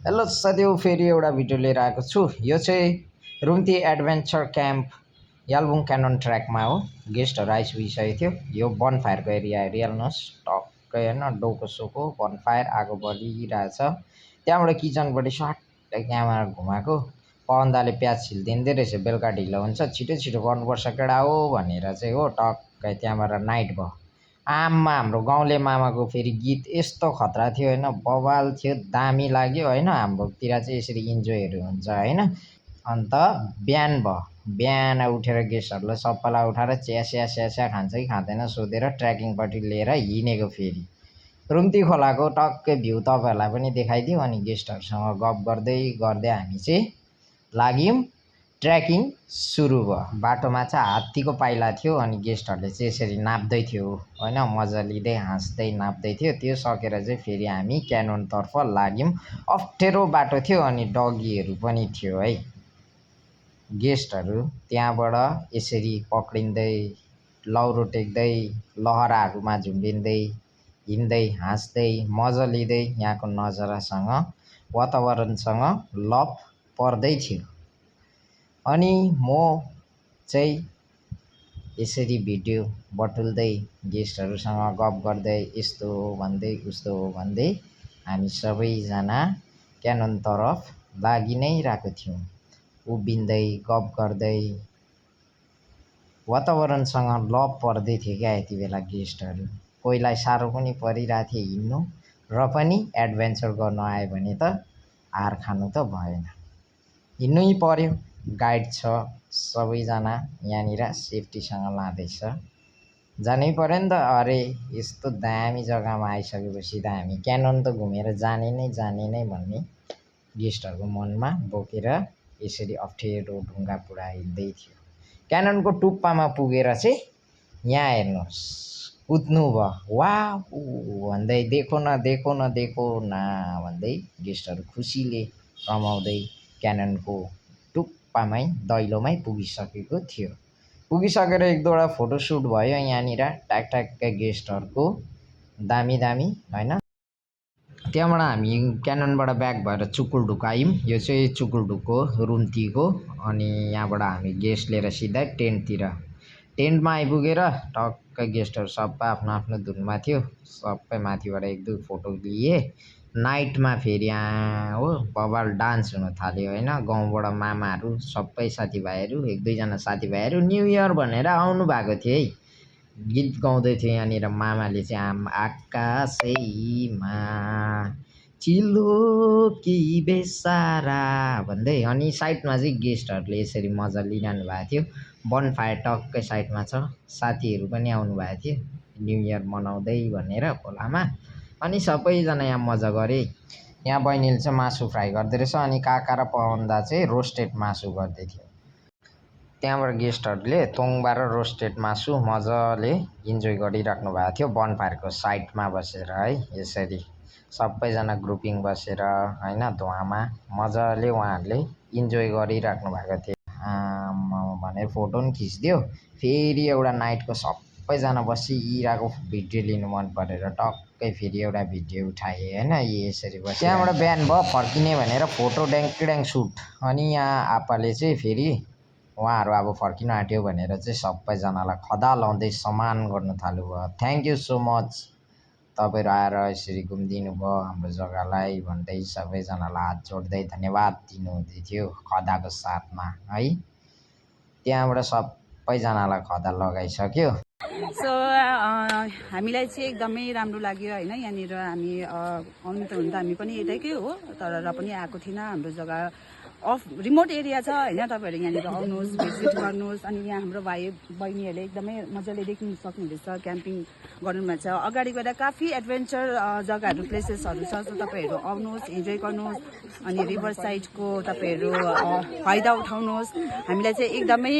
Hello साथीहरु, फेरि एउटा भिडियो लिएर आएको छु। यो चाहिँ रुम्ती एडभेन्चर क्याम्प यालबुङ क्यानन ट्र्याकमा हो। गेस्टहरू आइसकेको थियो। यो बनफायरको एरिया हेरिहाल्नुहोस्, टक्कै होइन डोको सोको बनफायर आगो बलिरहेछ। त्यहाँबाट किचनपट्टि सट्टै क्यामेरा घुमाएको पवनदाले प्याज छिलिदिँदै रहेछ। बेलुका ढिलो हुन्छ, छिटो छिटो गर्नुपर्छ केटा हो भनेर चाहिँ हो। टक्कै त्यहाँबाट नाइट भयो। आमा हाम्रो गाउँले मामाको फेरि गीत यस्तो खतरा थियो होइन, बवाल थियो, दामी लाग्यो होइन। हाम्रोतिर चाहिँ यसरी इन्जोयहरू हुन्छ होइन। अन्त बिहान भयो, बिहान उठेर गेस्टहरूलाई सबैलाई उठाएर च्यास्या खान्छ कि खाँदैन सोधेर ट्रेकिङपट्टि लिएर हिँडेको। फेरि रुम्ती खोलाको टक्कै भ्यू तपाईँहरूलाई पनि देखाइदिउँ। अनि गेस्टहरूसँग गफ गर्दै गर्दै हामी चाहिँ लाग्यौँ। ट्रेकिङ सुरु भयो। बाटोमा चाहिँ हात्तीको पाइला थियो अनि गेस्टहरूले चाहिँ यसरी नाप्दै थियो होइन, मजा लिँदै हाँस्दै नाप्दै थियो। त्यो सकेर चाहिँ फेरि हामी क्यानोनतर्फ लाग्यौँ। अप्ठ्यारो बाटो थियो अनि डगीहरू पनि थियो है। गेस्टहरू त्यहाँबाट यसरी पक्रिँदै लौरो टेक्दै लहराहरूमा झुम्बिँदै हिँड्दै हाँस्दै मजा लिँदै यहाँको नजारासँग वातावरणसँग लप पर्दै थियो। अनि म चाहिँ यसरी भिडियो बटुल्दै गेस्टहरूसँग गफ गर्दै यस्तो भन्दै उस्तो भन्दै हामी सबैजना क्यानोनतर्फ लागि नै रहेको थियौँ। उभिँदै गफ गर्दै वातावरणसँग लप पर्दै थियो क्या यति बेला गेस्टहरू। कोहीलाई साह्रो पनि परिरहेको थियो हिँड्नु, र पनि एडभेन्चर गर्नु आयो भने त हार खानु त भएन, हिँड्नै पर्यो। गाइड छ, सबैजना यहाँनिर सेफ्टीसँग लाँदैछ, जानै पर्यो नि त। अरे यस्तो दामी जग्गामा आइसकेपछि त हामी क्यानोन त घुमेर जाने नै भन्ने गेस्टहरूको मनमा बोकेर यसरी अप्ठ्यारो ढुङ्गा पुरा हिँड्दै थियो। क्यानोनको टुप्पामा पुगेर चाहिँ यहाँ हेर्नुहोस् कुद्नु भयो। वाह भन्दै देखो न भन्दै गेस्टहरू खुसीले रमाउँदै क्यानोनको टुप्पामै दैलोमै पुगिसकेको थियो। पुगिसकेर एक दुईवटा फोटोसुट भयो यहाँनिर ट्याक्कै गेस्टहरूको दामी होइन। त्यहाँबाट हामी क्यानोनबाट ब्याक भएर चुकुलढुक आयौँ। यो चाहिँ चुकुलढुक हो, रुम्तीको। अनि यहाँबाट हामी गेस्ट लिएर सिधै टेन्टमा आइपुगेर टक्कै गेस्टहरू सबै आफ्नो आफ्नो धुनमा थियो। सबै माथिबाट एक दुई फोटो लिए। नाइटमा फेरि हो बबाल डान्स हुन थाल्यो होइन। गाउँबाट मामाहरू सबै साथीभाइहरू, एक दुईजना साथीभाइहरू न्यु इयर भनेर आउनु भएको थियो है। गीत गाउँदै थियो यहाँनिर मामाले चाहिँ आकाशैमा चिलो कि बेसारा भन्दै। अनि साइडमा चाहिँ गेस्टहरूले यसरी मजा लिइरहनु भएको थियो। बनफायर टक्कै साइडमा छ, साथीहरू पनि आउनु भएको थियो न्यु इयर मनाउँदै भनेर खोलामा। अनि सबैजना यहाँ मजा गरे। यहाँ बहिनीले चाहिँ मासु फ्राई गर्दै रहेछ अनि काका र पवनदा चाहिँ रोस्टेड मासु गर्दै थियो। त्यहाँबाट गेस्टहरूले तोङ्बा र रोस्टेड मासु मजाले इन्जोय गरिराख्नु भएको थियो बनफायरको साइडमा बसेर है। यसरी सबैजना ग्रुपिङ बसेर होइन धुवामा मजाले उहाँहरूले इन्जोय गरिराख्नु भएको थियो। भनेर फोटो पनि खिचिदियो। फेरि एउटा नाइटको सबैजना बसिरहेको भिडियो लिनु मन परेर टक्कै फेरि एउटा भिडियो उठाएँ होइन। यसरी बस त्यहाँबाट बिहान भयो फर्किने भनेर फोटो ड्याङ सुट। अनि यहाँ आप्पाले चाहिँ फेरि उहाँहरू अब फर्किन आँट्यो भनेर चाहिँ सबैजनालाई खदा लाउँदै सम्मान गर्नु थाल्नुभयो। थ्याङ्क यू सो मच, तपाईँहरू आएर यसरी घुमिदिनु भयो हाम्रो जग्गालाई भन्दै सबैजनालाई हात जोड्दै धन्यवाद दिनुहुँदै थियो खदाको साथमा है। त्यहाँबाट सबैजनालाई खदा लगाइसक्यो। सो हामीलाई चाहिँ एकदमै राम्रो लाग्यो होइन। यहाँनिर हामी आउनु त हुन त हामी पनि यतैकै हो, तर र पनि आएको थिएन। हाम्रो जग्गा अफ रिमोट एरिया छ होइन। तपाईँहरू यहाँनिर आउनुहोस्, भिजिट गर्नुहोस्। अनि यहाँ हाम्रो भाइ बहिनीहरूले एकदमै मजाले देख्नु सक्नुहुँदैछ, क्याम्पिङ गर्नुभएको छ। अगाडि गएर काफी एडभेन्चर जग्गाहरू प्लेसेसहरू छ। सो तपाईँहरू आउनुहोस्, इन्जोय गर्नुहोस्। अनि रिभर साइडको तपाईँहरू फाइदा उठाउनुहोस्। हामीलाई चाहिँ एकदमै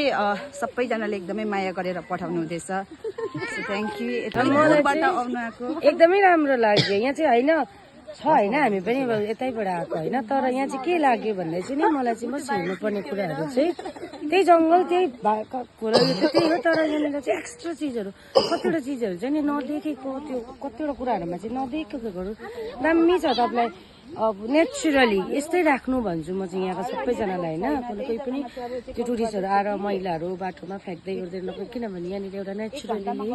सबैजनाले एकदमै माया गरेर पठाउनु हुँदैछ। So thank you. यताबाट आउनु आएको एकदमै राम्रो लाग्यो। यहाँ चाहिँ होइन छ होइन, हामी पनि यतैबाट आएको होइन। तर यहाँ चाहिँ के लाग्यो भन्दा चाहिँ नि मलाई चाहिँ बस हेर्नुपर्ने कुराहरू चाहिँ त्यही जङ्गल त्यही कुराहरू त त्यही हो। तर यहाँनिर चाहिँ एक्स्ट्रा चिजहरू कतिवटा चिजहरू चाहिँ नि नदेखेको, त्यो कतिवटा कुराहरूमा चाहिँ नदेखेकोहरू दामी छ। तपाईँलाई अब नेचुरली यस्तै राख्नु भन्छु म चाहिँ यहाँको सबैजनालाई होइन कोही पनि त्यो टुरिस्टहरू आएर मैलाहरू बाटोमा फ्याँक्दै गर्दै नगयो किनभने यहाँनिर एउटा नेचुरली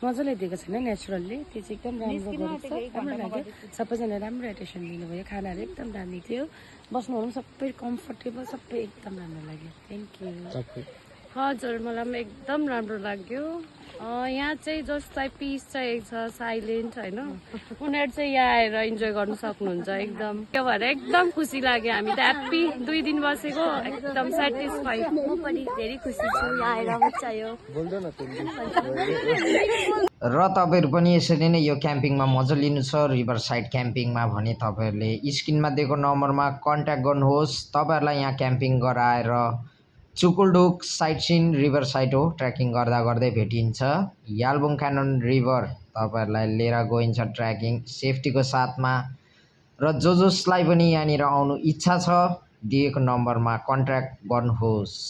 मजाले दिएको छैन नेचुरलले त्यो चाहिँ एकदम राम्रो गरेको छ राम्रो लाग्यो सबैजना राम्रो एटेन्सन दिनुभयो खानाहरू एकदम दामी थियो बस्नुहरू पनि सबै कम्फर्टेबल सबै एकदम राम्रो लाग्यो थ्याङ्क यू हजुर मलाई पनि एकदम राम्रो लाग्यो यहाँ चाहिँ जसलाई पिस चाहिएको छ साइलेन्ट होइन उनीहरू चाहिँ यहाँ आएर इन्जोय गर्नु सक्नुहुन्छ एकदम त्यो भएर एकदम खुसी लाग्यो हामी त ह्याप्पी 2 दिन बसेको एकदम सेटिस्फाइड म पनि धेरै खुसी छु यहाँ आएर मजा आयो र तपाईँहरू पनि यसरी नै यो क्याम्पिङमा मजा लिनु छ रिभर साइड क्याम्पिङमा भने तपाईँहरूले स्क्रिनमा दिएको नम्बरमा कन्ट्याक्ट गर्नुहोस् तपाईँहरूलाई यहाँ क्याम्पिङ गराएर चुकुलडुक साइट सिन रिभर साइड हो ट्रेकिङ गर्दा गर्दै भेटिन्छ यालबुङ क्यानन रिभर तपाईँहरूलाई लिएर गइन्छ ट्रेकिङ सेफ्टीको साथमा र जसलाई पनि यहाँनिर आउनु इच्छा छ दिएको नम्बरमा कन्ट्याक्ट गर्नुहोस्।